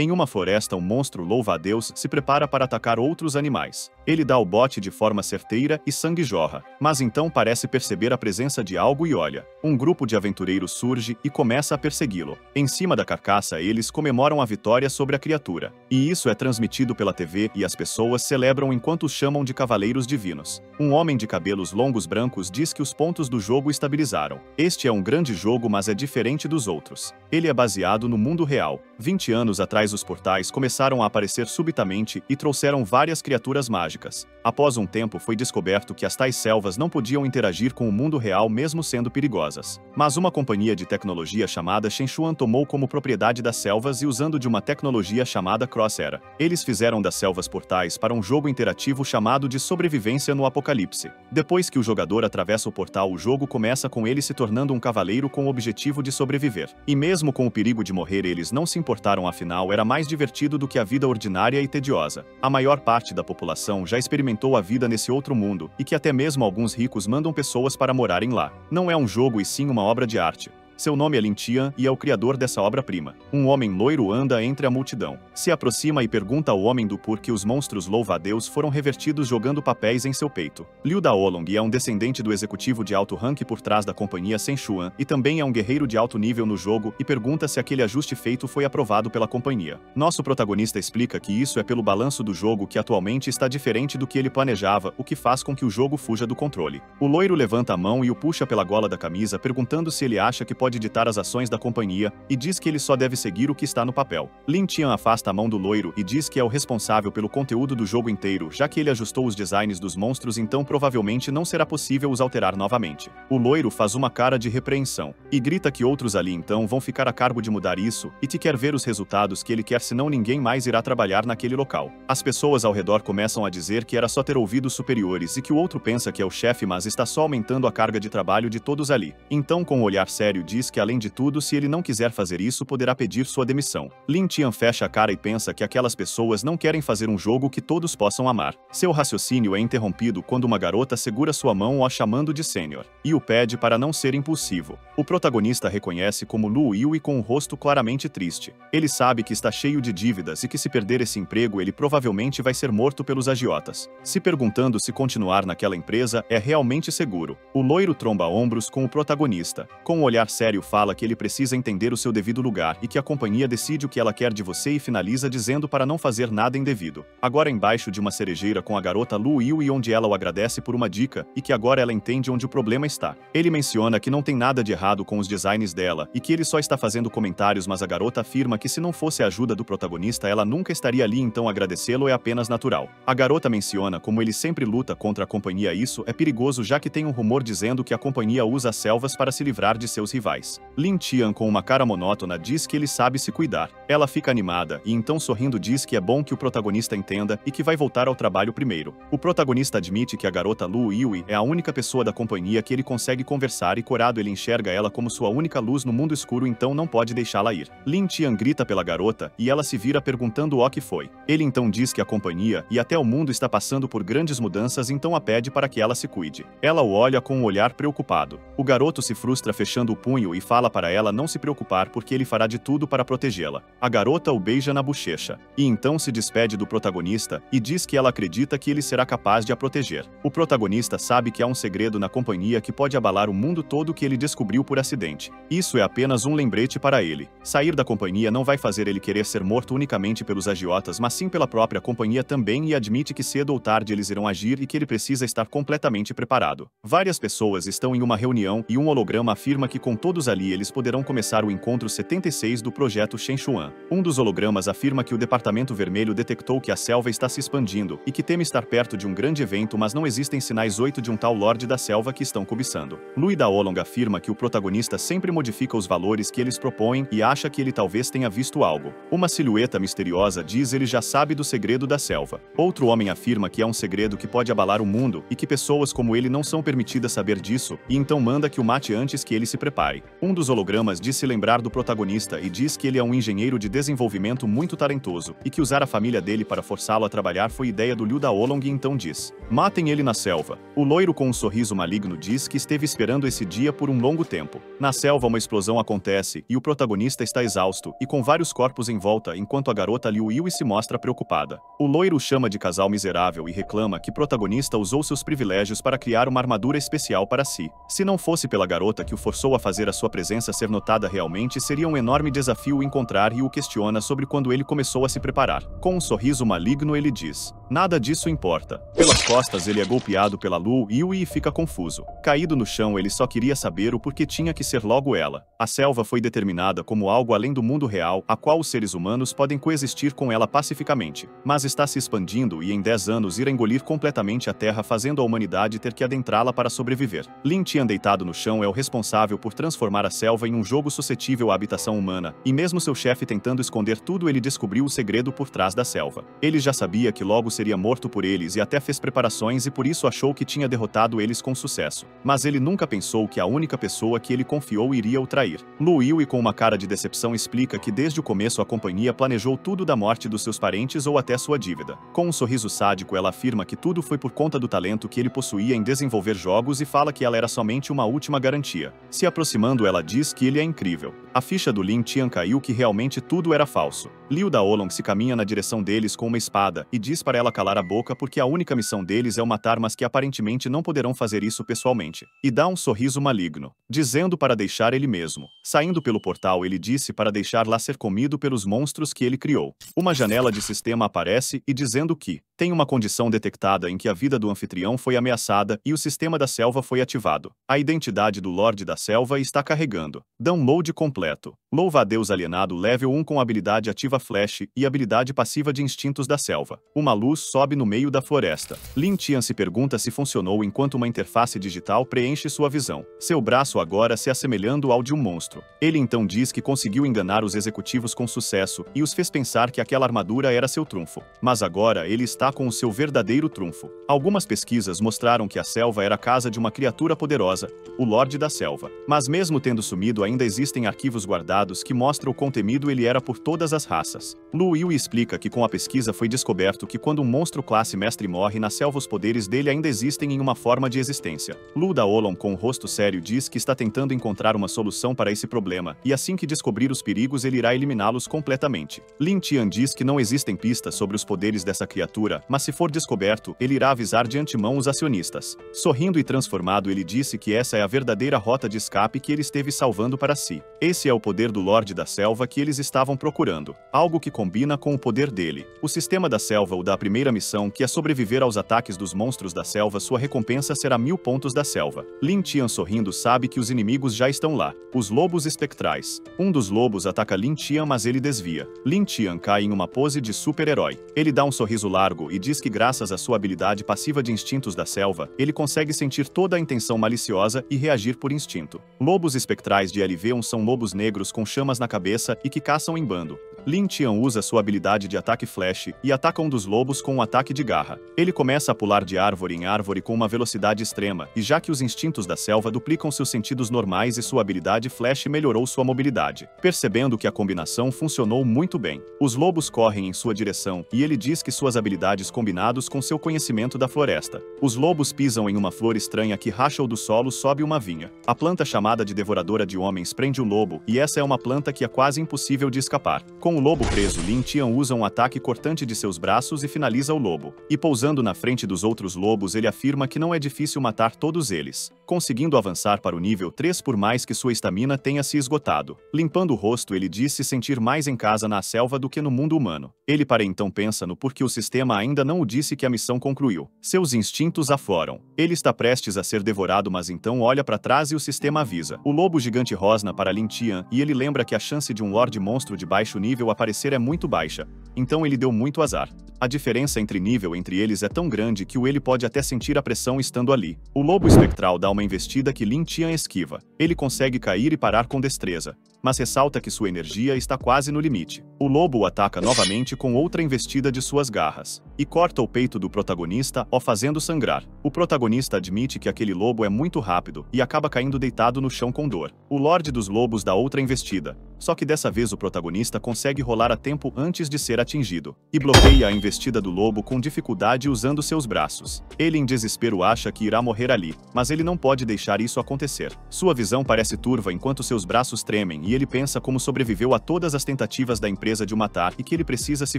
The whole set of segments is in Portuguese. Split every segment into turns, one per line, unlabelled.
Em uma floresta, um monstro louva-a-Deus se prepara para atacar outros animais. Ele dá o bote de forma certeira e sangue jorra, mas então parece perceber a presença de algo e olha. Um grupo de aventureiros surge e começa a persegui-lo. Em cima da carcaça, eles comemoram a vitória sobre a criatura. E isso é transmitido pela TV e as pessoas celebram enquanto os chamam de cavaleiros divinos. Um homem de cabelos longos brancos diz que os pontos do jogo estabilizaram. Este é um grande jogo, mas é diferente dos outros. Ele é baseado no mundo real. 20 anos atrás, os portais começaram a aparecer subitamente e trouxeram várias criaturas mágicas. Após um tempo, foi descoberto que as tais selvas não podiam interagir com o mundo real mesmo sendo perigosas. Mas uma companhia de tecnologia chamada Shenchuan tomou como propriedade das selvas e usando de uma tecnologia chamada Crossera. Eles fizeram das selvas portais para um jogo interativo chamado de Sobrevivência no Apocalipse. Depois que o jogador atravessa o portal, o jogo começa com ele se tornando um cavaleiro com o objetivo de sobreviver. E mesmo com o perigo de morrer, eles não se importaram, afinal era mais divertido do que a vida ordinária e tediosa. A maior parte da população já experimentou a vida nesse outro mundo, e que até mesmo alguns ricos mandam pessoas para morarem lá. Não é um jogo e sim uma obra de arte. Seu nome é Lin Tian e é o criador dessa obra-prima. Um homem loiro anda entre a multidão. Se aproxima e pergunta ao homem do porquê os monstros louva-a-Deus foram revertidos jogando papéis em seu peito. Liu Daolong é um descendente do executivo de alto rank por trás da companhia Shenchuan e também é um guerreiro de alto nível no jogo e pergunta se aquele ajuste feito foi aprovado pela companhia. Nosso protagonista explica que isso é pelo balanço do jogo que atualmente está diferente do que ele planejava, o que faz com que o jogo fuja do controle. O loiro levanta a mão e o puxa pela gola da camisa perguntando se ele acha que pode ditar as ações da companhia e diz que ele só deve seguir o que está no papel. Lin Tian afasta a mão do loiro e diz que é o responsável pelo conteúdo do jogo inteiro, já que ele ajustou os designs dos monstros, então provavelmente não será possível os alterar novamente. O loiro faz uma cara de repreensão e grita que outros ali então vão ficar a cargo de mudar isso e te quer ver os resultados que ele quer, senão ninguém mais irá trabalhar naquele local. As pessoas ao redor começam a dizer que era só ter ouvidos superiores e que o outro pensa que é o chefe, mas está só aumentando a carga de trabalho de todos ali. Então, com um olhar sério, diz que além de tudo, se ele não quiser fazer isso, poderá pedir sua demissão. Lin Tian fecha a cara e pensa que aquelas pessoas não querem fazer um jogo que todos possam amar. Seu raciocínio é interrompido quando uma garota segura sua mão, o chamando de sênior, e o pede para não ser impulsivo. O protagonista reconhece como Lu Yui com o rosto claramente triste. Ele sabe que está cheio de dívidas e que se perder esse emprego ele provavelmente vai ser morto pelos agiotas, se perguntando se continuar naquela empresa é realmente seguro. O loiro tromba ombros com o protagonista. Com um olhar sério fala que ele precisa entender o seu devido lugar e que a companhia decide o que ela quer de você e finaliza dizendo para não fazer nada indevido. Agora embaixo de uma cerejeira com a garota Lu Yui, onde ela o agradece por uma dica e que agora ela entende onde o problema está. Ele menciona que não tem nada de errado com os designs dela e que ele só está fazendo comentários, mas a garota afirma que se não fosse a ajuda do protagonista ela nunca estaria ali, então agradecê-lo é apenas natural. A garota menciona como ele sempre luta contra a companhia. Isso é perigoso, já que tem um rumor dizendo que a companhia usa as selvas para se livrar de seus rivais. Lin Tian, com uma cara monótona, diz que ele sabe se cuidar. Ela fica animada e então, sorrindo, diz que é bom que o protagonista entenda e que vai voltar ao trabalho primeiro. O protagonista admite que a garota Lu Yui é a única pessoa da companhia que ele consegue conversar e, corado, ele enxerga ela como sua única luz no mundo escuro, então não pode deixá-la ir. Lin Tian grita pela garota e ela se vira perguntando o que foi. Ele então diz que a companhia e até o mundo está passando por grandes mudanças, então a pede para que ela se cuide. Ela o olha com um olhar preocupado. O garoto se frustra fechando o punho e fala para ela não se preocupar porque ele fará de tudo para protegê-la. A garota o beija na bochecha e então se despede do protagonista e diz que ela acredita que ele será capaz de a proteger. O protagonista sabe que há um segredo na companhia que pode abalar o mundo todo que ele descobriu por acidente. Isso é apenas um lembrete para ele. Sair da companhia não vai fazer ele querer ser morto unicamente pelos agiotas, mas sim pela própria companhia também, e admite que cedo ou tarde eles irão agir e que ele precisa estar completamente preparado. Várias pessoas estão em uma reunião e um holograma afirma que com todos ali eles poderão começar o encontro 76 do projeto Shenchuan. Um dos hologramas afirma que o Departamento Vermelho detectou que a selva está se expandindo e que teme estar perto de um grande evento, mas não existem sinais 8 de um tal Lorde da Selva que estão cobiçando. Lui Daolong afirma que o protagonista sempre modifica os valores que eles propõem e acha que ele talvez tenha visto algo. Uma silhueta misteriosa diz ele já sabe do segredo da selva. Outro homem afirma que é um segredo que pode abalar o mundo e que pessoas como ele não são permitidas saber disso, e então manda que o mate antes que ele se prepare. pai. Um dos hologramas diz se lembrar do protagonista e diz que ele é um engenheiro de desenvolvimento muito talentoso e que usar a família dele para forçá-lo a trabalhar foi ideia do Liu Daolong e então diz: matem ele na selva. O loiro com um sorriso maligno diz que esteve esperando esse dia por um longo tempo. Na selva uma explosão acontece e o protagonista está exausto e com vários corpos em volta enquanto a garota Liu Yue se mostra preocupada. O loiro o chama de casal miserável e reclama que o protagonista usou seus privilégios para criar uma armadura especial para si. Se não fosse pela garota que o forçou a fazer a sua presença ser notada realmente, seria um enorme desafio encontrar e o questiona sobre quando ele começou a se preparar. Com um sorriso maligno ele diz: nada disso importa. Pelas costas ele é golpeado pela Liu Yue e fica confuso. Caído no chão ele só queria saber o porquê tinha que ser logo ela. A selva foi determinada como algo além do mundo real, a qual os seres humanos podem coexistir com ela pacificamente, mas está se expandindo e em 10 anos irá engolir completamente a Terra, fazendo a humanidade ter que adentrá-la para sobreviver. Lin Tian deitado no chão é o responsável por transformar a selva em um jogo suscetível à habitação humana, e mesmo seu chefe tentando esconder tudo, ele descobriu o segredo por trás da selva. Ele já sabia que logo seria morto por eles e até fez preparações e por isso achou que tinha derrotado eles com sucesso. Mas ele nunca pensou que a única pessoa que ele confiou iria o trair. Liu Yue, com uma cara de decepção, explica que desde o começo a companhia planejou tudo da morte dos seus parentes ou até sua dívida. Com um sorriso sádico ela afirma que tudo foi por conta do talento que ele possuía em desenvolver jogos e fala que ela era somente uma última garantia. Se aproximando ela diz que ele é incrível. A ficha do Lin Tian caiu, que realmente tudo era falso. Liu Daolong se caminha na direção deles com uma espada e diz para ela calar a boca porque a única missão deles é o matar, mas que aparentemente não poderão fazer isso pessoalmente. E dá um sorriso maligno, dizendo para deixar ele mesmo. Saindo pelo portal ele disse para deixar lá ser comido pelos monstros que ele criou. Uma janela de sistema aparece e dizendo que tem uma condição detectada em que a vida do anfitrião foi ameaçada e o sistema da selva foi ativado. A identidade do Lorde da Selva está carregando. Download completo. Louva a Deus alienado level 1 com habilidade ativa Flash e habilidade passiva de instintos da selva. Uma luz sobe no meio da floresta. Lin Tian se pergunta se funcionou enquanto uma interface digital preenche sua visão. Seu braço agora se assemelhando ao de um monstro. Ele então diz que conseguiu enganar os executivos com sucesso e os fez pensar que aquela armadura era seu trunfo. Mas agora ele está com o seu verdadeiro trunfo. Algumas pesquisas mostraram que a selva era a casa de uma criatura poderosa, o Lorde da Selva. Mas mesmo tendo sumido, ainda existem arquivos guardados que mostram o quão temido ele era por todas as raças. Liu Yue explica que com a pesquisa foi descoberto que quando um monstro classe mestre morre na selva, os poderes dele ainda existem em uma forma de existência. Liu Daolong, com o rosto sério, diz que está tentando encontrar uma solução para esse problema, e assim que descobrir os perigos ele irá eliminá-los completamente. Lin Tian diz que não existem pistas sobre os poderes dessa criatura, mas se for descoberto, ele irá avisar de antemão os acionistas. Sorrindo e transformado ele disse que essa é a verdadeira rota de escape que ele esteve salvando para si. Esse é o poder do Lorde da Selva que eles estavam procurando, algo que combina com o poder dele. O sistema da selva o dá a primeira missão, que é sobreviver aos ataques dos monstros da selva. Sua recompensa será 1000 pontos da selva. Lin Tian, sorrindo, sabe que os inimigos já estão lá. Os lobos espectrais. Um dos lobos ataca Lin Tian, mas ele desvia. Lin Tian cai em uma pose de super-herói. Ele dá um sorriso largo e diz que graças à sua habilidade passiva de instintos da selva, ele consegue sentir toda a intenção maliciosa e reagir por instinto. Lobos espectrais de LV1 são lobos negros com chamas na cabeça e que caçam em bando. Lin Tian usa sua habilidade de ataque Flash e ataca um dos lobos com um ataque de garra. Ele começa a pular de árvore em árvore com uma velocidade extrema, e já que os instintos da selva duplicam seus sentidos normais e sua habilidade Flash melhorou sua mobilidade. Percebendo que a combinação funcionou muito bem, os lobos correm em sua direção e ele diz que suas habilidades combinados com seu conhecimento da floresta. Os lobos pisam em uma flor estranha que racha do solo, sobe uma vinha. A planta chamada de Devoradora de Homens prende o lobo, e essa é uma planta que é quase impossível de escapar. Com o lobo preso, Lin Tian usa um ataque cortante de seus braços e finaliza o lobo. E pousando na frente dos outros lobos, ele afirma que não é difícil matar todos eles, conseguindo avançar para o nível 3 por mais que sua estamina tenha se esgotado. Limpando o rosto, ele diz se sentir mais em casa na selva do que no mundo humano. Ele para então pensa no porquê o sistema ainda não o disse que a missão concluiu. Seus instintos afloram. Ele está prestes a ser devorado, mas então olha para trás e o sistema avisa. O lobo gigante rosna para Lin Tian e ele lembra que a chance de um Lorde monstro de baixo nível aparecer é muito baixa. Então ele deu muito azar. A diferença entre nível entre eles é tão grande que ele pode até sentir a pressão estando ali. O lobo espectral dá uma investida que Lin Tian esquiva. Ele consegue cair e parar com destreza, mas ressalta que sua energia está quase no limite. O lobo o ataca novamente com outra investida de suas garras, e corta o peito do protagonista, o fazendo sangrar. O protagonista admite que aquele lobo é muito rápido, e acaba caindo deitado no chão com dor. O Lorde dos Lobos dá outra investida, só que dessa vez o protagonista consegue rolar a tempo antes de ser atingido, e bloqueia a investida do lobo com dificuldade usando seus braços. Ele em desespero acha que irá morrer ali, mas ele não pode deixar isso acontecer. Sua visão parece turva enquanto seus braços tremem e ele pensa como sobreviveu a todas as tentativas da empresa de o matar e que ele precisa se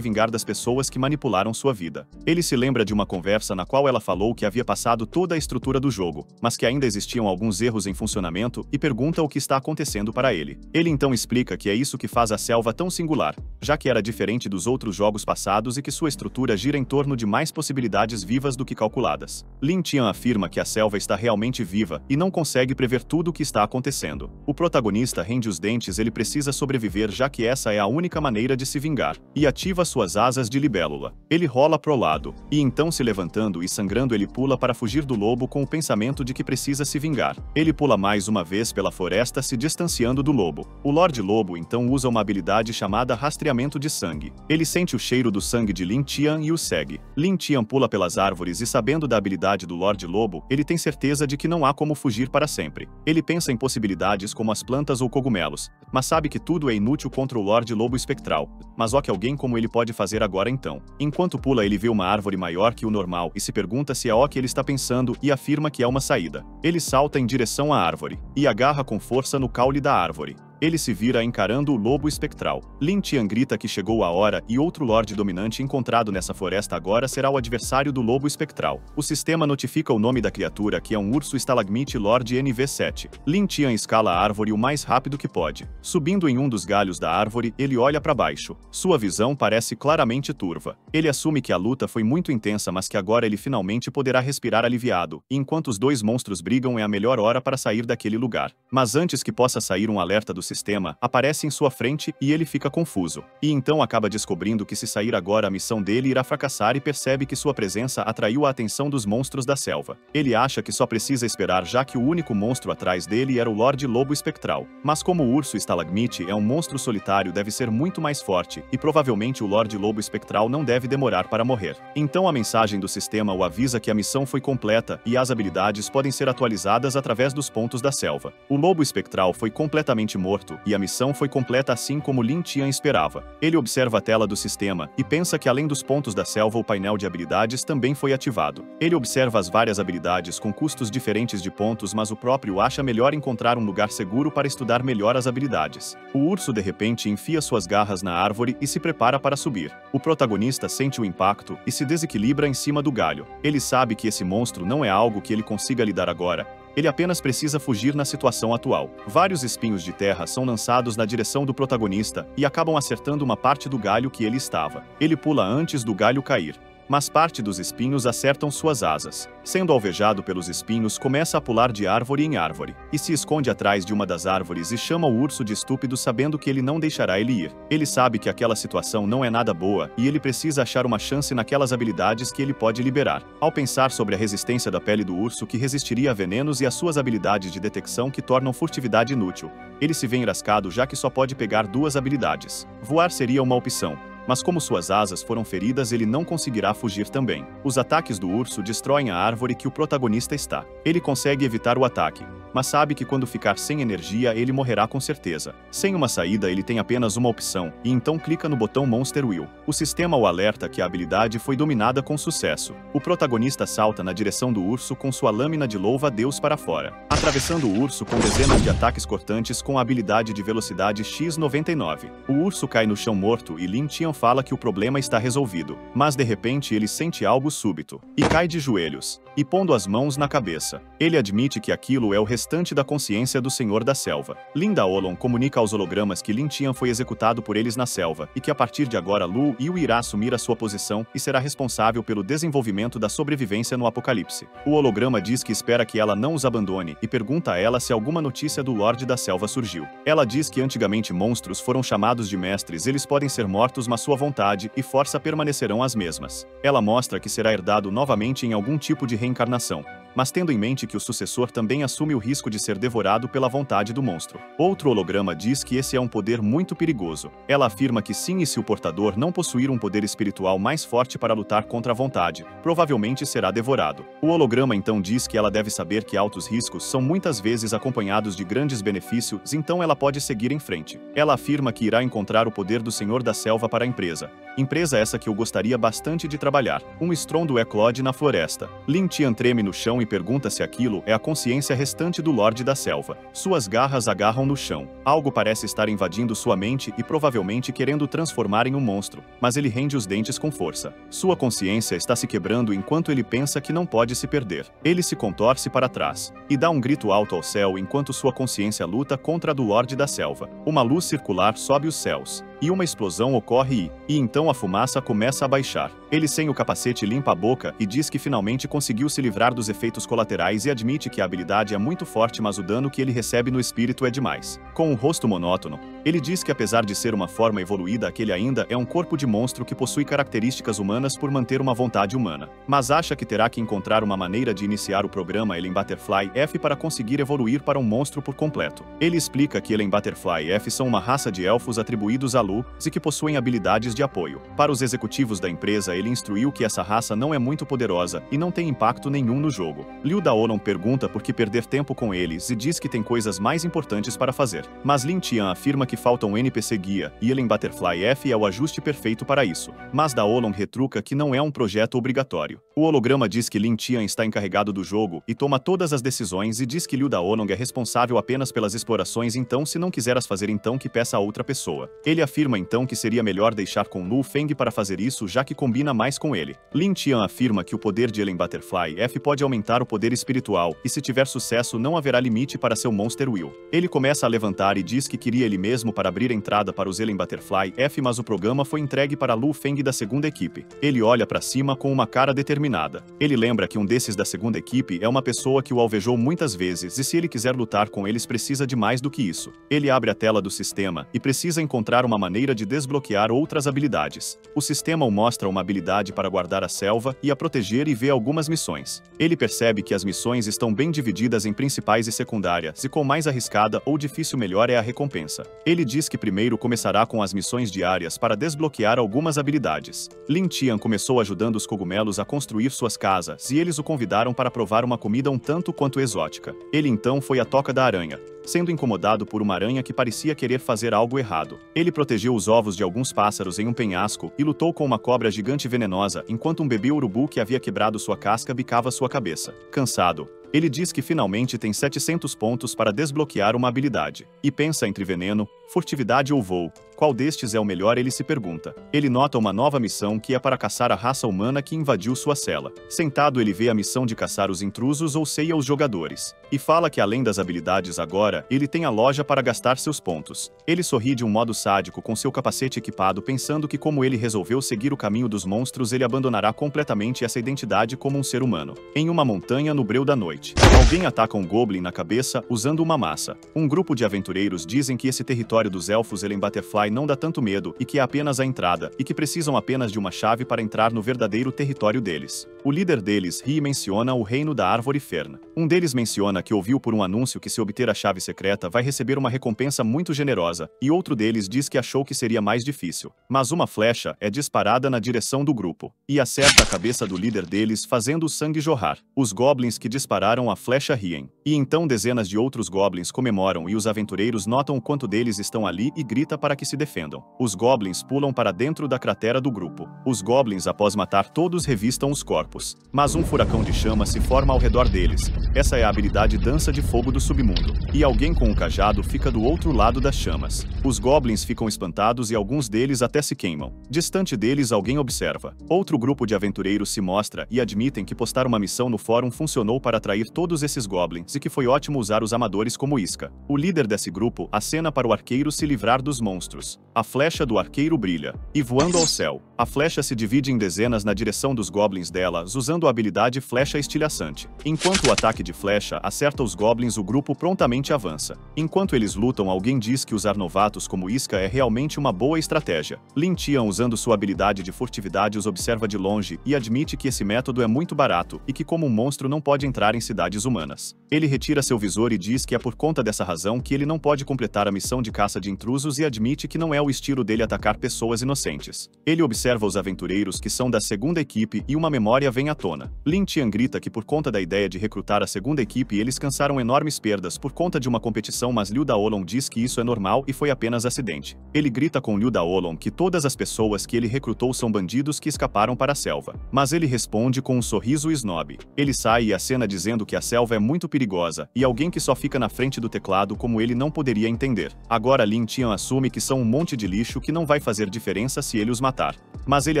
vingar das pessoas que manipularam sua vida. Ele se lembra de uma conversa na qual ela falou que havia passado toda a estrutura do jogo, mas que ainda existiam alguns erros em funcionamento e pergunta o que está acontecendo para ele. Ele então explica que é isso que faz a selva tão singular, já que era diferente dos outros jogos passados e que sua estrutura gira em torno de mais possibilidades vivas do que calculadas. Lin Tian afirma que a selva está realmente viva e não consegue prever tudo o que está acontecendo. O protagonista rende os dentes, ele precisa sobreviver já que essa é a única maneira de se vingar, e ativa suas asas de libélula. Ele rola pro lado, e então se levantando e sangrando ele pula para fugir do lobo com o pensamento de que precisa se vingar. Ele pula mais uma vez pela floresta se distanciando do lobo. O Lorde Lobo então usa uma habilidade chamada rastreamento de sangue. Ele sente o cheiro do sangue de Lin Tian e o segue. Lin Tian pula pelas árvores e sabendo da habilidade do Lorde Lobo, ele tem certeza de que não há como fugir para sempre. Ele pensa em possibilidades como as plantas ou cogumelos, mas sabe que tudo é inútil contra o Lorde Lobo espectral. Mas o que alguém como ele pode fazer agora então? Enquanto pula ele vê uma árvore maior que o normal e se pergunta se é o que ele está pensando e afirma que é uma saída. Ele salta em direção à árvore e agarra com força no caule da árvore. Ele se vira encarando o lobo espectral. Lin Tian grita que chegou a hora e outro Lorde Dominante encontrado nessa floresta agora será o adversário do lobo espectral. O sistema notifica o nome da criatura, que é um urso estalagmite Lorde NV7. Lin Tian escala a árvore o mais rápido que pode. Subindo em um dos galhos da árvore, ele olha para baixo. Sua visão parece claramente turva. Ele assume que a luta foi muito intensa, mas que agora ele finalmente poderá respirar aliviado, e enquanto os dois monstros brigam é a melhor hora para sair daquele lugar. Mas antes que possa sair um alerta do sistema, aparece em sua frente e ele fica confuso. E então acaba descobrindo que se sair agora a missão dele irá fracassar e percebe que sua presença atraiu a atenção dos monstros da selva. Ele acha que só precisa esperar já que o único monstro atrás dele era o Lorde Lobo Espectral. Mas como o urso estalagmite é um monstro solitário, deve ser muito mais forte, e provavelmente o Lorde Lobo Espectral não deve demorar para morrer. Então a mensagem do sistema o avisa que a missão foi completa e as habilidades podem ser atualizadas através dos pontos da selva. O Lobo Espectral foi completamente morto e a missão foi completa assim como Lin Tian esperava. Ele observa a tela do sistema e pensa que além dos pontos da selva o painel de habilidades também foi ativado. Ele observa as várias habilidades com custos diferentes de pontos, mas o próprio acha melhor encontrar um lugar seguro para estudar melhor as habilidades. O urso de repente enfia suas garras na árvore e se prepara para subir. O protagonista sente o impacto e se desequilibra em cima do galho. Ele sabe que esse monstro não é algo que ele consiga lidar agora. Ele apenas precisa fugir na situação atual. Vários espinhos de terra são lançados na direção do protagonista e acabam acertando uma parte do galho que ele estava. Ele pula antes do galho cair, mas parte dos espinhos acertam suas asas. Sendo alvejado pelos espinhos, começa a pular de árvore em árvore, e se esconde atrás de uma das árvores e chama o urso de estúpido sabendo que ele não deixará ele ir. Ele sabe que aquela situação não é nada boa, e ele precisa achar uma chance naquelas habilidades que ele pode liberar. Ao pensar sobre a resistência da pele do urso que resistiria a venenos e as suas habilidades de detecção que tornam furtividade inútil, ele se vê enrascado já que só pode pegar duas habilidades. Voar seria uma opção, mas como suas asas foram feridas ele não conseguirá fugir também. Os ataques do urso destroem a árvore que o protagonista está. Ele consegue evitar o ataque, mas sabe que quando ficar sem energia ele morrerá com certeza. Sem uma saída ele tem apenas uma opção, e então clica no botão Monster Will. O sistema o alerta que a habilidade foi dominada com sucesso. O protagonista salta na direção do urso com sua lâmina de louva-a-Deus para fora, atravessando o urso com dezenas de ataques cortantes com a habilidade de velocidade X99. O urso cai no chão morto e Lin Tian fala que o problema está resolvido, mas de repente ele sente algo súbito, e cai de joelhos, e pondo as mãos na cabeça. Ele admite que aquilo é o restante da consciência do Senhor da Selva. Linda Olon comunica aos hologramas que Lin Tian foi executado por eles na selva, e que a partir de agora Lu Yu irá assumir a sua posição e será responsável pelo desenvolvimento da sobrevivência no apocalipse. O holograma diz que espera que ela não os abandone e pergunta a ela se alguma notícia do Lorde da Selva surgiu. Ela diz que antigamente monstros foram chamados de mestres, eles podem ser mortos, mas sua sua vontade e força permanecerão as mesmas. Ela mostra que será herdado novamente em algum tipo de reencarnação, mas tendo em mente que o sucessor também assume o risco de ser devorado pela vontade do monstro. Outro holograma diz que esse é um poder muito perigoso. Ela afirma que sim, e se o portador não possuir um poder espiritual mais forte para lutar contra a vontade, provavelmente será devorado. O holograma então diz que ela deve saber que altos riscos são muitas vezes acompanhados de grandes benefícios, então ela pode seguir em frente. Ela afirma que irá encontrar o poder do Senhor da Selva para a empresa. Empresa essa que eu gostaria bastante de trabalhar. Um estrondo eclode na floresta. Lin Tian treme no chão e pergunta se aquilo é a consciência restante do Lorde da Selva. Suas garras agarram no chão. Algo parece estar invadindo sua mente e provavelmente querendo transformar em um monstro, mas ele rende os dentes com força. Sua consciência está se quebrando enquanto ele pensa que não pode se perder. Ele se contorce para trás e dá um grito alto ao céu enquanto sua consciência luta contra a do Lorde da Selva. Uma luz circular sobe os céus e uma explosão ocorre e então a fumaça começa a baixar. Ele sem o capacete limpa a boca e diz que finalmente conseguiu se livrar dos efeitos colaterais e admite que a habilidade é muito forte, mas o dano que ele recebe no espírito é demais. Com um rosto monótono, ele diz que apesar de ser uma forma evoluída, aquele ainda é um corpo de monstro que possui características humanas por manter uma vontade humana. Mas acha que terá que encontrar uma maneira de iniciar o programa Elen Butterfly F para conseguir evoluir para um monstro por completo. Ele explica que Elen Butterfly F são uma raça de elfos atribuídos a Lu e que possuem habilidades de apoio. Para os executivos da empresa, ele instruiu que essa raça não é muito poderosa e não tem impacto nenhum no jogo. Liu Daolon pergunta por que perder tempo com eles e diz que tem coisas mais importantes para fazer. Mas Lin Tian afirma que falta um NPC guia e Elen Butterfly F é o ajuste perfeito para isso. Mas Daolon retruca que não é um projeto obrigatório. O holograma diz que Lin Tian está encarregado do jogo e toma todas as decisões e diz que Liu Daolon é responsável apenas pelas explorações, então se não quiser as fazer, então que peça a outra pessoa. Ele afirma então que seria melhor deixar com Lu Feng para fazer isso, já que combina mais com ele. Lin Tian afirma que o poder de Elen Butterfly F pode aumentar o poder espiritual e se tiver sucesso não haverá limite para seu Monster Will. Ele começa a levantar e diz que queria ele mesmo para abrir a entrada para os Elen Butterfly F, mas o programa foi entregue para Lu Feng da segunda equipe. Ele olha para cima com uma cara determinada. Ele lembra que um desses da segunda equipe é uma pessoa que o alvejou muitas vezes e se ele quiser lutar com eles precisa de mais do que isso. Ele abre a tela do sistema e precisa encontrar uma maneira de desbloquear outras habilidades. O sistema o mostra uma habilidade para guardar a selva e a proteger e vê algumas missões. Ele percebe que as missões estão bem divididas em principais e secundárias e com mais arriscada ou difícil melhor é a recompensa. Ele diz que primeiro começará com as missões diárias para desbloquear algumas habilidades. Lin Tian começou ajudando os cogumelos a construir suas casas e eles o convidaram para provar uma comida um tanto quanto exótica. Ele então foi à Toca da Aranha, sendo incomodado por uma aranha que parecia querer fazer algo errado. Ele protegeu os ovos de alguns pássaros em um penhasco e lutou com uma cobra gigante venenosa enquanto um bebê urubu que havia quebrado sua casca bicava sua cabeça. Cansado, ele diz que finalmente tem 700 pontos para desbloquear uma habilidade. E pensa entre veneno, furtividade ou voo. Qual destes é o melhor, ele se pergunta. Ele nota uma nova missão que é para caçar a raça humana que invadiu sua cela. Sentado, ele vê a missão de caçar os intrusos ou ceia os jogadores. E fala que além das habilidades agora, ele tem a loja para gastar seus pontos. Ele sorri de um modo sádico com seu capacete equipado, pensando que como ele resolveu seguir o caminho dos monstros, ele abandonará completamente essa identidade como um ser humano. Em uma montanha no breu da noite, alguém ataca um goblin na cabeça usando uma massa. Um grupo de aventureiros dizem que esse território dos elfos Elen Butterfly não dá tanto medo e que é apenas a entrada, e que precisam apenas de uma chave para entrar no verdadeiro território deles. O líder deles ri e menciona o reino da árvore ferna. Um deles menciona que ouviu por um anúncio que se obter a chave secreta vai receber uma recompensa muito generosa, e outro deles diz que achou que seria mais difícil. Mas uma flecha é disparada na direção do grupo, e acerta a cabeça do líder deles, fazendo o sangue jorrar. Os goblins que dispararam a flecha riem. E então dezenas de outros goblins comemoram e os aventureiros notam o quanto deles estão ali e grita para que se defendam. Os goblins pulam para dentro da cratera do grupo. Os goblins, após matar todos, revistam os corpos. Mas um furacão de chama se forma ao redor deles. Essa é a habilidade Dança de Fogo do submundo. E alguém com um cajado fica do outro lado das chamas. Os goblins ficam espantados e alguns deles até se queimam. Distante deles, alguém observa. Outro grupo de aventureiros se mostra e admitem que postar uma missão no fórum funcionou para atrair todos esses goblins e que foi ótimo usar os amadores como isca. O líder desse grupo acena para o arqueiro se livrar dos monstros. A flecha do arqueiro brilha. E voando ao céu, A flecha se divide em dezenas na direção dos goblins delas usando a habilidade Flecha Estilhaçante. Enquanto o ataque de flecha acerta os goblins, o grupo prontamente avança. Enquanto eles lutam, alguém diz que usar novatos como isca é realmente uma boa estratégia. Lin Tian, usando sua habilidade de furtividade, os observa de longe e admite que esse método é muito barato e que, como um monstro, não pode entrar em cidades humanas. Ele retira seu visor e diz que é por conta dessa razão que ele não pode completar a missão de caça de intrusos e admite que não é o estilo dele atacar pessoas inocentes. Ele observa os aventureiros que são da segunda equipe e uma memória vem à tona. Lin Tian grita que por conta da ideia de recrutar a segunda equipe eles cansaram enormes perdas por conta de uma competição, mas Liu Daolong diz que isso é normal e foi apenas acidente. Ele grita com Liu Daolong que todas as pessoas que ele recrutou são bandidos que escaparam para a selva. Mas ele responde com um sorriso snob. Ele sai e acena dizendo que a selva é muito perigosa e alguém que só fica na frente do teclado como ele não poderia entender. Agora Lin Tian assume que são um monte de lixo que não vai fazer diferença se ele os matar. Mas ele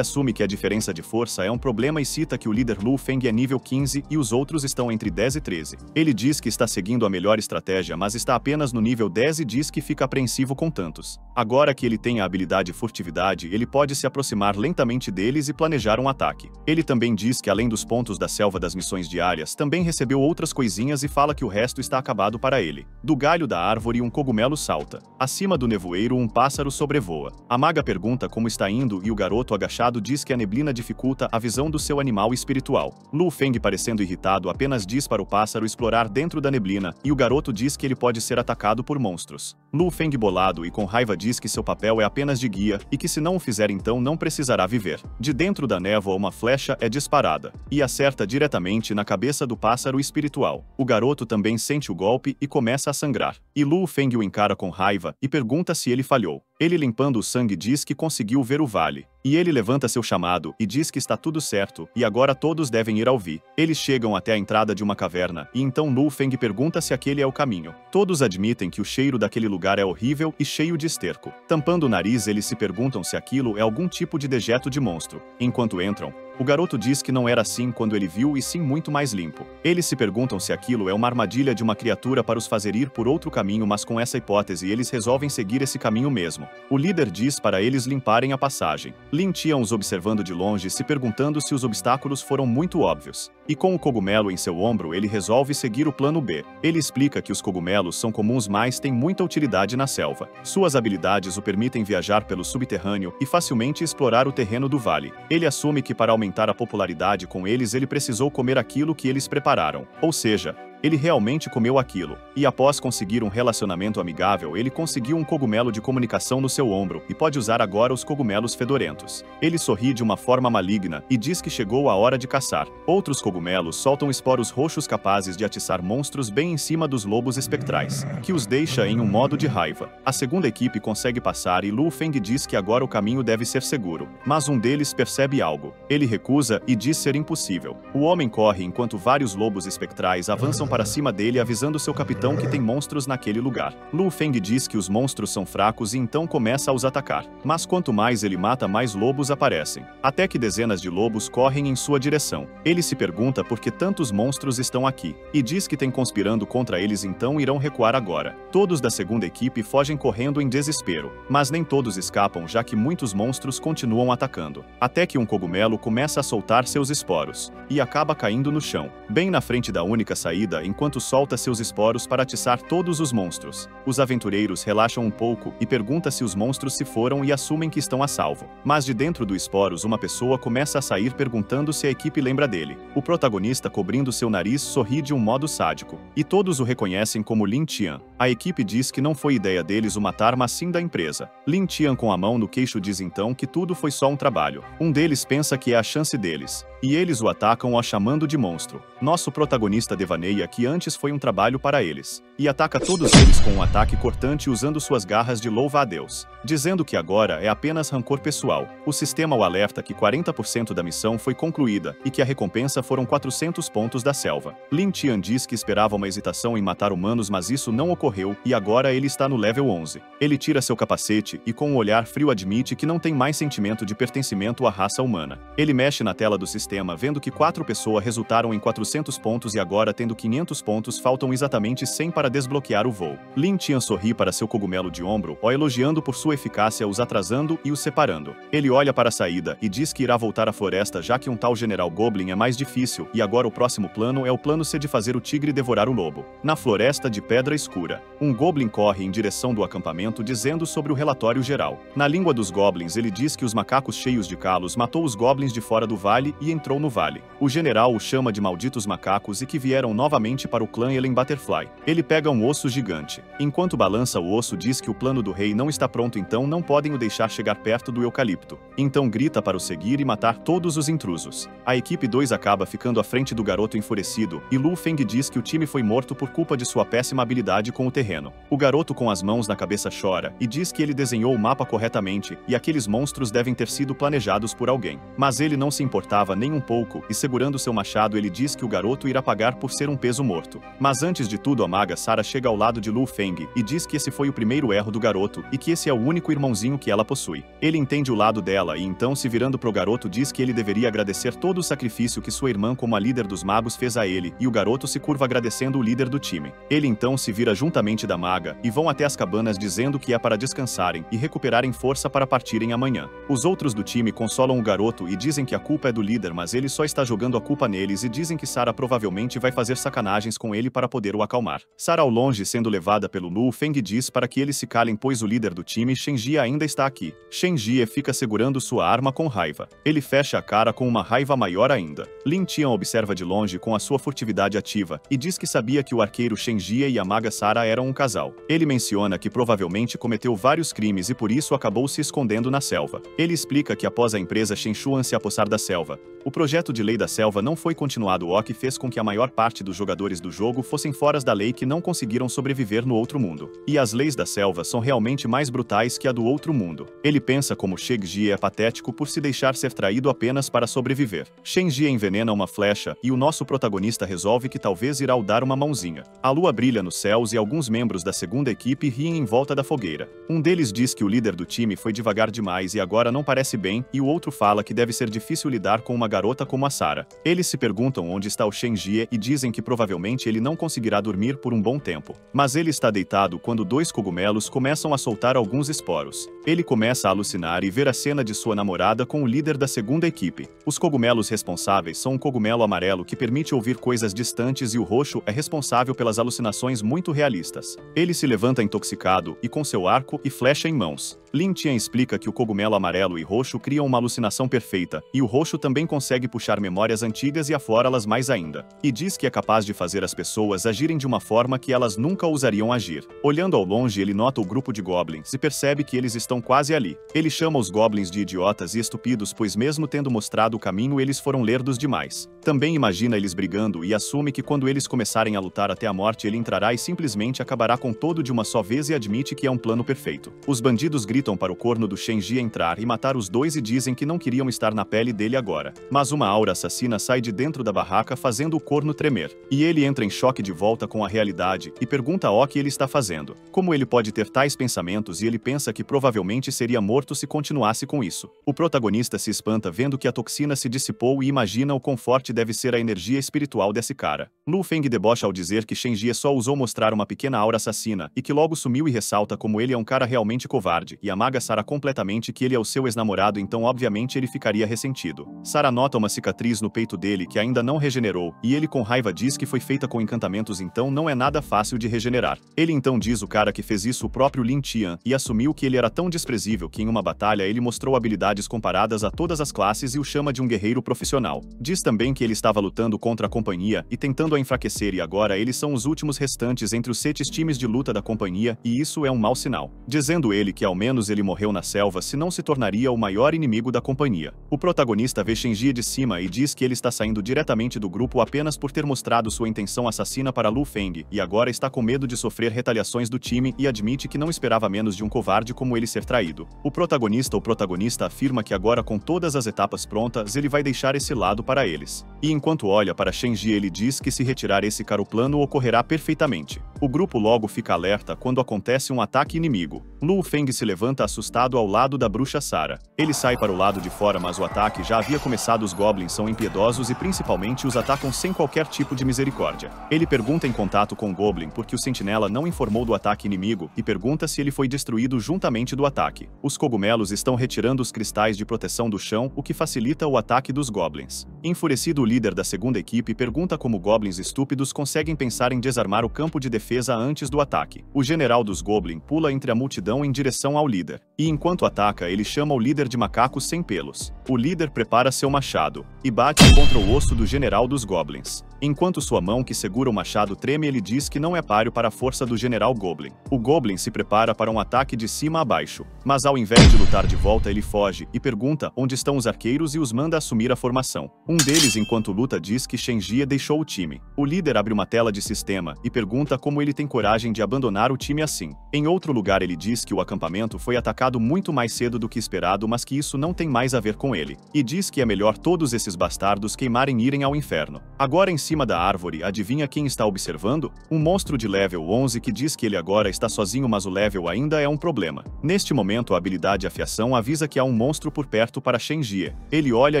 assume que a diferença de força é um problema e cita que o líder Lu Feng é nível 15 e os outros estão entre 10 e 13. Ele diz que está seguindo a melhor estratégia, mas está apenas no nível 10 e diz que fica apreensivo com tantos. Agora que ele tem a habilidade furtividade, ele pode se aproximar lentamente deles e planejar um ataque. Ele também diz que além dos pontos da selva das missões diárias, também recebeu outras coisinhas e fala que o resto está acabado para ele. Do galho da árvore um cogumelo salta. Acima do nevoeiro um pássaro sobrevoa. A maga pergunta como está indo e o garoto agachado diz que a neblina dificulta a visão do seu animal espiritual. Lu Feng, parecendo irritado, apenas diz para o pássaro explorar dentro da neblina e o garoto diz que ele pode ser atacado por monstros. Lu Feng, bolado e com raiva, diz que seu papel é apenas de guia e que se não o fizer então não precisará viver. De dentro da névoa uma flecha é disparada e acerta diretamente na cabeça do pássaro espiritual. O garoto também sente o golpe e começa a sangrar. E Lu Feng o encara com raiva e pergunta se ele falhou. Ele, limpando o sangue, diz que conseguiu ver o vale. E ele levanta seu chamado e diz que está tudo certo e agora todos devem ir ao Vi. Eles chegam até a entrada de uma caverna e então Lu Feng pergunta se aquele é o caminho. Todos admitem que o cheiro daquele lugar é horrível e cheio de esterco. Tampando o nariz, eles se perguntam se aquilo é algum tipo de dejeto de monstro. Enquanto entram, o garoto diz que não era assim quando ele viu e sim muito mais limpo. Eles se perguntam se aquilo é uma armadilha de uma criatura para os fazer ir por outro caminho, mas com essa hipótese eles resolvem seguir esse caminho mesmo. O líder diz para eles limparem a passagem. Lin Tian os observando de longe, se perguntando se os obstáculos foram muito óbvios. E com o cogumelo em seu ombro ele resolve seguir o plano B. Ele explica que os cogumelos são comuns, mas têm muita utilidade na selva. Suas habilidades o permitem viajar pelo subterrâneo e facilmente explorar o terreno do vale. Ele assume que para aumentar a popularidade com eles ele precisou comer aquilo que eles prepararam. Ou seja, ele realmente comeu aquilo. E após conseguir um relacionamento amigável, ele conseguiu um cogumelo de comunicação no seu ombro e pode usar agora os cogumelos fedorentos. Ele sorri de uma forma maligna e diz que chegou a hora de caçar. Outros cogumelos soltam esporos roxos capazes de atiçar monstros bem em cima dos lobos espectrais, que os deixa em um modo de raiva. A segunda equipe consegue passar e Lu Feng diz que agora o caminho deve ser seguro. Mas um deles percebe algo. Ele recusa e diz ser impossível. O homem corre enquanto vários lobos espectrais avançam para cima dele, avisando seu capitão que tem monstros naquele lugar. Lu Feng diz que os monstros são fracos e então começa a os atacar. Mas quanto mais ele mata, mais lobos aparecem. Até que dezenas de lobos correm em sua direção. Ele se pergunta por que tantos monstros estão aqui. E diz que tem conspirando contra eles, então irão recuar agora. Todos da segunda equipe fogem correndo em desespero. Mas nem todos escapam, já que muitos monstros continuam atacando. Até que um cogumelo começa a soltar seus esporos. E acaba caindo no chão, bem na frente da única saída, enquanto solta seus esporos para atiçar todos os monstros. Os aventureiros relaxam um pouco e perguntam se os monstros se foram e assumem que estão a salvo. Mas de dentro do esporos uma pessoa começa a sair perguntando se a equipe lembra dele. O protagonista, cobrindo seu nariz, sorri de um modo sádico. E todos o reconhecem como Lin Tian. A equipe diz que não foi ideia deles o matar, mas sim da empresa. Lin Tian, com a mão no queixo, diz então que tudo foi só um trabalho. Um deles pensa que é a chance deles. E eles o atacam o chamando de monstro. Nosso protagonista devaneia que antes foi um trabalho para eles. E ataca todos eles com um ataque cortante usando suas garras de louva a Deus, dizendo que agora é apenas rancor pessoal. O sistema o alerta que 40% da missão foi concluída e que a recompensa foram 400 pontos da selva. Lin Tian diz que esperava uma hesitação em matar humanos, mas isso não ocorreu e agora ele está no level 11. Ele tira seu capacete e com um olhar frio admite que não tem mais sentimento de pertencimento à raça humana. Ele mexe na tela do sistema sistema vendo que 4 pessoas resultaram em 400 pontos e agora tendo 500 pontos faltam exatamente 100 para desbloquear o voo. Lin Tian sorri para seu cogumelo de ombro, o elogiando por sua eficácia os atrasando e os separando. Ele olha para a saída e diz que irá voltar à floresta já que um tal General Goblin é mais difícil e agora o próximo plano é o plano C de fazer o tigre devorar o lobo. Na floresta de pedra escura, um Goblin corre em direção do acampamento dizendo sobre o relatório geral. Na língua dos Goblins ele diz que os macacos cheios de calos matou os Goblins de fora do vale e entrou no vale. O general o chama de malditos macacos e que vieram novamente para o clã Ellen Butterfly. Ele pega um osso gigante. Enquanto balança o osso diz que o plano do rei não está pronto então não podem o deixar chegar perto do eucalipto. Então grita para o seguir e matar todos os intrusos. A equipe 2 acaba ficando à frente do garoto enfurecido e Lu Feng diz que o time foi morto por culpa de sua péssima habilidade com o terreno. O garoto com as mãos na cabeça chora e diz que ele desenhou o mapa corretamente e aqueles monstros devem ter sido planejados por alguém. Mas ele não se importava nem um pouco e segurando seu machado ele diz que o garoto irá pagar por ser um peso morto. Mas antes de tudo a maga Sara chega ao lado de Lu Feng e diz que esse foi o primeiro erro do garoto e que esse é o único irmãozinho que ela possui. Ele entende o lado dela e então se virando pro garoto diz que ele deveria agradecer todo o sacrifício que sua irmã como a líder dos magos fez a ele e o garoto se curva agradecendo o líder do time. Ele então se vira juntamente da maga e vão até as cabanas dizendo que é para descansarem e recuperarem força para partirem amanhã. Os outros do time consolam o garoto e dizem que a culpa é do líder mas ele só está jogando a culpa neles e dizem que Sara provavelmente vai fazer sacanagens com ele para poder o acalmar. Sara ao longe sendo levada pelo Lu Feng diz para que eles se calem pois o líder do time Shen Jie ainda está aqui. Shen Jie fica segurando sua arma com raiva. Ele fecha a cara com uma raiva maior ainda. Lin Tian observa de longe com a sua furtividade ativa e diz que sabia que o arqueiro Shen Jie e a maga Sara eram um casal. Ele menciona que provavelmente cometeu vários crimes e por isso acabou se escondendo na selva. Ele explica que após a empresa Shenchuan se apossar da selva, o projeto de lei da selva não foi continuado o que fez com que a maior parte dos jogadores do jogo fossem fora da lei que não conseguiram sobreviver no outro mundo. E as leis da selva são realmente mais brutais que a do outro mundo. Ele pensa como Shen Jie é patético por se deixar ser traído apenas para sobreviver. Shen Jie envenena uma flecha e o nosso protagonista resolve que talvez irá o dar uma mãozinha. A lua brilha nos céus e alguns membros da segunda equipe riem em volta da fogueira. Um deles diz que o líder do time foi devagar demais e agora não parece bem e o outro fala que deve ser difícil lidar com uma garota como a Sara. Eles se perguntam onde está o Shen Jie e dizem que provavelmente ele não conseguirá dormir por um bom tempo. Mas ele está deitado quando 2 cogumelos começam a soltar alguns esporos. Ele começa a alucinar e ver a cena de sua namorada com o líder da segunda equipe. Os cogumelos responsáveis são um cogumelo amarelo que permite ouvir coisas distantes e o roxo é responsável pelas alucinações muito realistas. Ele se levanta intoxicado e com seu arco e flecha em mãos. Lin Tian explica que o cogumelo amarelo e roxo criam uma alucinação perfeita, e o roxo também consegue puxar memórias antigas e aflora-las mais ainda. E diz que é capaz de fazer as pessoas agirem de uma forma que elas nunca ousariam agir. Olhando ao longe ele nota o grupo de goblins e percebe que eles estão quase ali. Ele chama os goblins de idiotas e estúpidos pois mesmo tendo mostrado o caminho eles foram lerdos demais. Também imagina eles brigando e assume que quando eles começarem a lutar até a morte ele entrará e simplesmente acabará com todo de uma só vez e admite que é um plano perfeito. Os bandidos gritam para o corno do Shen Jie entrar e matar os dois e dizem que não queriam estar na pele dele agora. Mas uma aura assassina sai de dentro da barraca fazendo o corno tremer. E ele entra em choque de volta com a realidade e pergunta ao que ele está fazendo. Como ele pode ter tais pensamentos e ele pensa que provavelmente seria morto se continuasse com isso. O protagonista se espanta vendo que a toxina se dissipou e imagina o quão forte deve ser a energia espiritual desse cara. Lu Feng debocha ao dizer que Shen Jie só usou mostrar uma pequena aura assassina e que logo sumiu e ressalta como ele é um cara realmente covarde e a maga Sara completamente que ele é o seu ex-namorado então obviamente ele ficaria ressentido. Sara nota uma cicatriz no peito dele que ainda não regenerou e ele com raiva diz que foi feita com encantamentos então não é nada fácil de regenerar. Ele então diz o cara que fez isso o próprio Lin Tian e assumiu que ele era tão desprezível que em uma batalha ele mostrou habilidades comparadas a todas as classes e o chama de um guerreiro profissional. Diz também que ele estava lutando contra a companhia e tentando a enfraquecer e agora eles são os últimos restantes entre os 7 times de luta da companhia e isso é um mau sinal. Dizendo ele que ao menos ele morreu na selva se não se tornaria o maior inimigo da companhia. O protagonista vê Shen Jie de cima e diz que ele está saindo diretamente do grupo apenas por ter mostrado sua intenção assassina para Lu Feng e agora está com medo de sofrer retaliações do time e admite que não esperava menos de um covarde como ele ser traído. O protagonista afirma que agora com todas as etapas prontas ele vai deixar esse lado para eles. E enquanto olha para Shen Jie ele diz que se retirar esse cara o plano ocorrerá perfeitamente. O grupo logo fica alerta quando acontece um ataque inimigo. Lu Feng se levanta levanta assustado ao lado da bruxa Sarah. Ele sai para o lado de fora, mas o ataque já havia começado. Os goblins são impiedosos e principalmente os atacam sem qualquer tipo de misericórdia. Ele pergunta em contato com o Goblin porque o sentinela não informou do ataque inimigo e pergunta se ele foi destruído juntamente do ataque. Os cogumelos estão retirando os cristais de proteção do chão, o que facilita o ataque dos goblins. Enfurecido, o líder da segunda equipe pergunta como goblins estúpidos conseguem pensar em desarmar o campo de defesa antes do ataque. O general dos goblins pula entre a multidão em direção ao líder, e enquanto ataca, ele chama o líder de macacos sem pelos. O líder prepara seu machado e bate contra o osso do general dos goblins. Enquanto sua mão que segura o machado treme, ele diz que não é páreo para a força do general Goblin. O Goblin se prepara para um ataque de cima a baixo, mas ao invés de lutar de volta, ele foge e pergunta onde estão os arqueiros e os manda assumir a formação. Um deles, enquanto luta, diz que Shenjie deixou o time. O líder abre uma tela de sistema e pergunta como ele tem coragem de abandonar o time assim. Em outro lugar, ele diz que o acampamento foi atacado muito mais cedo do que esperado, mas que isso não tem mais a ver com ele, e diz que é melhor todos esses bastardos queimarem e irem ao inferno. Agora, em cima da árvore, adivinha quem está observando? Um monstro de level 11 que diz que ele agora está sozinho, mas o level ainda é um problema. Neste momento, a habilidade Afiação avisa que há um monstro por perto para Shenjie. Ele olha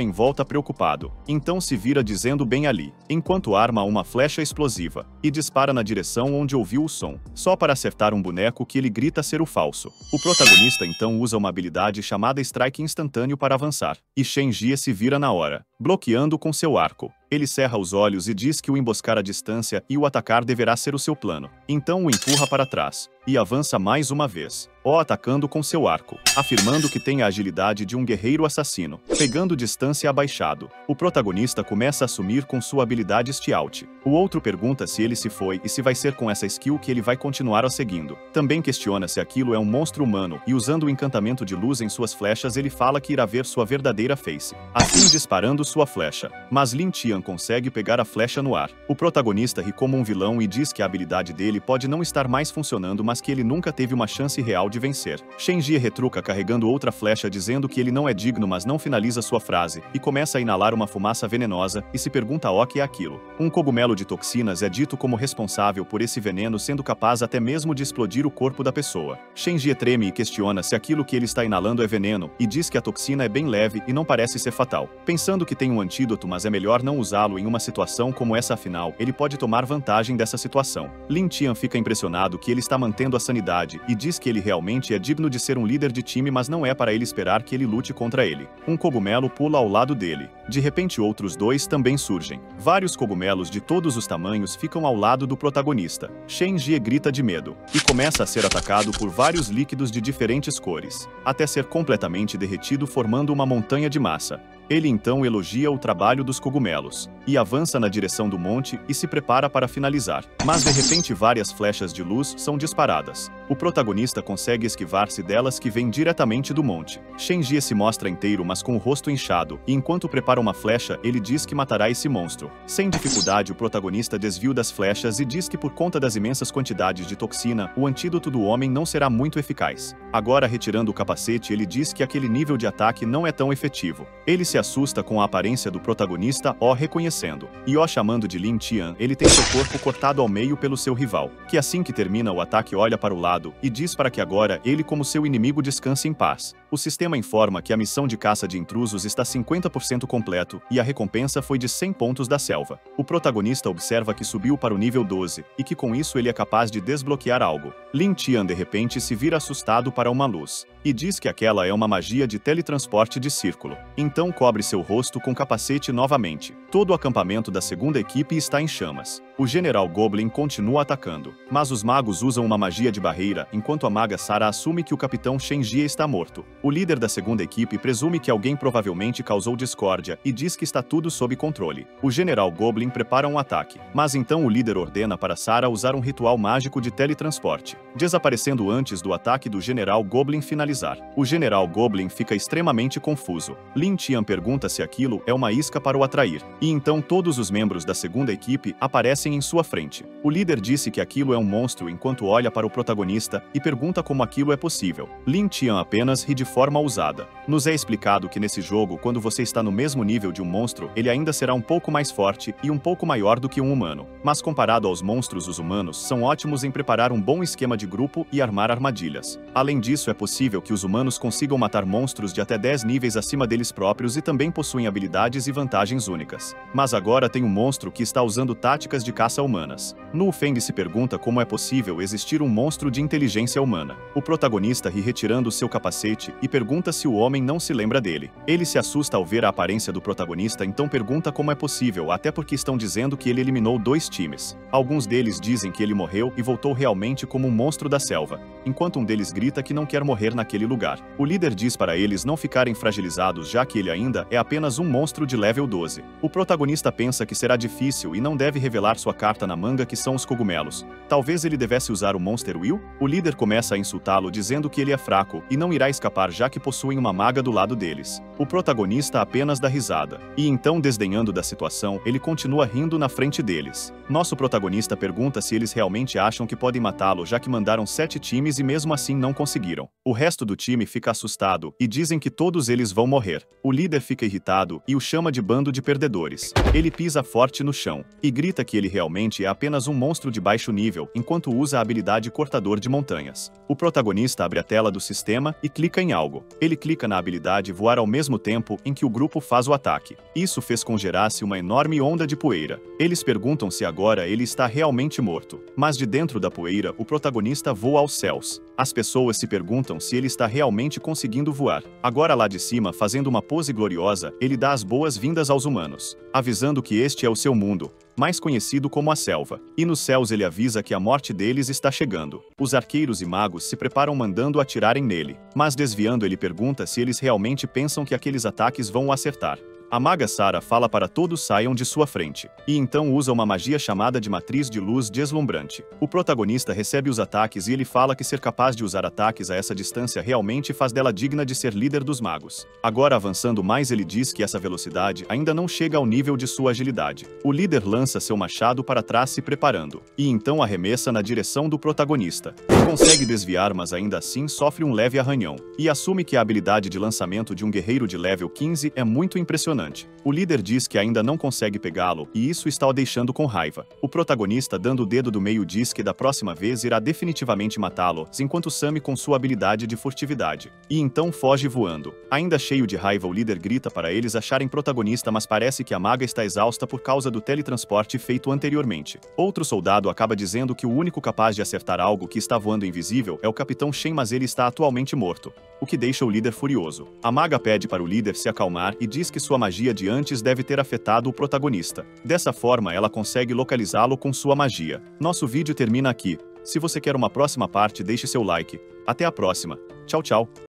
em volta preocupado, então se vira dizendo bem ali, enquanto arma uma flecha explosiva e dispara na direção onde ouviu o som, só para acertar um boneco que ele grita ser o falso. O protagonista então usa uma habilidade chamada Strike instantâneo para avançar, e Shenjie se vira na hora, bloqueando com seu arco. Ele cerra os olhos e diz que o emboscar à distância e o atacar deverá ser o seu plano. Então o empurra para trás e avança mais uma vez, atacando com seu arco, afirmando que tem a agilidade de um guerreiro assassino, pegando distância abaixado. O protagonista começa a assumir com sua habilidade Stealth. O outro pergunta se ele se foi e se vai ser com essa skill que ele vai continuar a seguindo. Também questiona se aquilo é um monstro humano e, usando o encantamento de luz em suas flechas, ele fala que irá ver sua verdadeira face, assim disparando sua flecha. Mas Lin Tian consegue pegar a flecha no ar. O protagonista ri como um vilão e diz que a habilidade dele pode não estar mais funcionando, mas que ele nunca teve uma chance real de vencer. Shenjie retruca carregando outra flecha, dizendo que ele não é digno, mas não finaliza sua frase e começa a inalar uma fumaça venenosa e se pergunta o que é aquilo. Um cogumelo de toxinas é dito como responsável por esse veneno, sendo capaz até mesmo de explodir o corpo da pessoa. Shenjie treme e questiona se aquilo que ele está inalando é veneno e diz que a toxina é bem leve e não parece ser fatal, pensando que tem um antídoto, mas é melhor não usá-lo em uma situação como essa, afinal ele pode tomar vantagem dessa situação. Lin Tian fica impressionado que ele está mantendo a sanidade e diz que ele realmente é digno de ser um líder de time, mas não é para ele esperar que ele lute contra ele. Um cogumelo pula ao lado dele. De repente, outros dois também surgem. Vários cogumelos de todos os tamanhos ficam ao lado do protagonista. Shenjie grita de medo e começa a ser atacado por vários líquidos de diferentes cores, até ser completamente derretido, formando uma montanha de massa. Ele então elogia o trabalho dos cogumelos e avança na direção do monte e se prepara para finalizar. Mas de repente várias flechas de luz são disparadas. O protagonista consegue esquivar-se delas, que vêm diretamente do monte. Shenjie se mostra inteiro, mas com o rosto inchado, e enquanto prepara uma flecha, ele diz que matará esse monstro. Sem dificuldade, o protagonista desvia das flechas e diz que por conta das imensas quantidades de toxina, o antídoto do homem não será muito eficaz. Agora, retirando o capacete, ele diz que aquele nível de ataque não é tão efetivo. Ele se assusta com a aparência do protagonista, reconhecendo, e chamando de Lin Tian. Ele tem seu corpo cortado ao meio pelo seu rival, que assim que termina o ataque olha para o lado e diz para que agora ele, como seu inimigo, descanse em paz. O sistema informa que a missão de caça de intrusos está 50% completo e a recompensa foi de 100 pontos da selva. O protagonista observa que subiu para o nível 12 e que com isso ele é capaz de desbloquear algo. Lin Tian de repente se vira assustado para uma luz e diz que aquela é uma magia de teletransporte de círculo. Então cobre seu rosto com capacete novamente. Todo o acampamento da segunda equipe está em chamas. O general Goblin continua atacando, mas os magos usam uma magia de barreira, enquanto a maga Sarah assume que o capitão Shenjie está morto. O líder da segunda equipe presume que alguém provavelmente causou discórdia e diz que está tudo sob controle. O general Goblin prepara um ataque, mas então o líder ordena para Sarah usar um ritual mágico de teletransporte, desaparecendo antes do ataque do general Goblin finalizar. O general Goblin fica extremamente confuso. Lin Tian pergunta se aquilo é uma isca para o atrair, e então todos os membros da segunda equipe aparecem em sua frente. O líder disse que aquilo é um monstro enquanto olha para o protagonista e pergunta como aquilo é possível. Lin Tian apenas ri de forma ousada. Nos é explicado que nesse jogo, quando você está no mesmo nível de um monstro, ele ainda será um pouco mais forte e um pouco maior do que um humano. Mas comparado aos monstros, os humanos são ótimos em preparar um bom esquema de grupo e armar armadilhas. Além disso, é possível possível que os humanos consigam matar monstros de até 10 níveis acima deles próprios e também possuem habilidades e vantagens únicas. Mas agora tem um monstro que está usando táticas de caça humanas. Nu Feng se pergunta como é possível existir um monstro de inteligência humana. O protagonista ri retirando seu capacete e pergunta se o homem não se lembra dele. Ele se assusta ao ver a aparência do protagonista, então pergunta como é possível, até porque estão dizendo que ele eliminou 2 times. Alguns deles dizem que ele morreu e voltou realmente como um monstro da selva, enquanto um deles grita que não quer morrer naquele lugar. O líder diz para eles não ficarem fragilizados, já que ele ainda é apenas um monstro de level 12. O protagonista pensa que será difícil e não deve revelar sua carta na manga, que são os cogumelos. Talvez ele devesse usar o Monster Will? O líder começa a insultá-lo dizendo que ele é fraco e não irá escapar, já que possuem uma maga do lado deles. O protagonista apenas dá risada. E então, desdenhando da situação, ele continua rindo na frente deles. Nosso protagonista pergunta se eles realmente acham que podem matá-lo, já que mandaram 7 times e mesmo assim não conseguiram. O resto do time fica assustado e dizem que todos eles vão morrer. O líder fica irritado e o chama de bando de perdedores. Ele pisa forte no chão e grita que ele realmente é apenas um monstro de baixo nível, enquanto usa a habilidade Cortador de Montanhas. O protagonista abre a tela do sistema e clica em algo. Ele clica na habilidade Voar ao mesmo tempo em que o grupo faz o ataque. Isso fez com gerar-se uma enorme onda de poeira. Eles perguntam se agora ele está realmente morto. Mas de dentro da poeira, o protagonista voa aos céus. As pessoas se perguntam se ele está realmente conseguindo voar. Agora lá de cima, fazendo uma pose gloriosa, ele dá as boas-vindas aos humanos, avisando que este é o seu mundo, mais conhecido como a selva. E nos céus ele avisa que a morte deles está chegando. Os arqueiros e magos se preparam mandando atirarem nele. Mas desviando, ele pergunta se eles realmente pensam que aqueles ataques vão o acertar. A maga Sara fala para todos saiam de sua frente, e então usa uma magia chamada de Matriz de Luz Deslumbrante. O protagonista recebe os ataques e ele fala que ser capaz de usar ataques a essa distância realmente faz dela digna de ser líder dos magos. Agora, avançando mais, ele diz que essa velocidade ainda não chega ao nível de sua agilidade. O líder lança seu machado para trás se preparando, e então arremessa na direção do protagonista. Consegue desviar, mas ainda assim sofre um leve arranhão, e assume que a habilidade de lançamento de um guerreiro de level 15 é muito impressionante. O líder diz que ainda não consegue pegá-lo, e isso está o deixando com raiva. O protagonista, dando o dedo do meio, diz que da próxima vez irá definitivamente matá-lo, enquanto Sammy com sua habilidade de furtividade. E então foge voando. Ainda cheio de raiva, o líder grita para eles acharem protagonista, mas parece que a maga está exausta por causa do teletransporte feito anteriormente. Outro soldado acaba dizendo que o único capaz de acertar algo que está voando invisível é o Capitão Shen, mas ele está atualmente morto, o que deixa o líder furioso. A maga pede para o líder se acalmar e diz que sua magia de antes deve ter afetado o protagonista. Dessa forma, ela consegue localizá-lo com sua magia. Nosso vídeo termina aqui. Se você quer uma próxima parte, deixe seu like. Até a próxima. Tchau, tchau.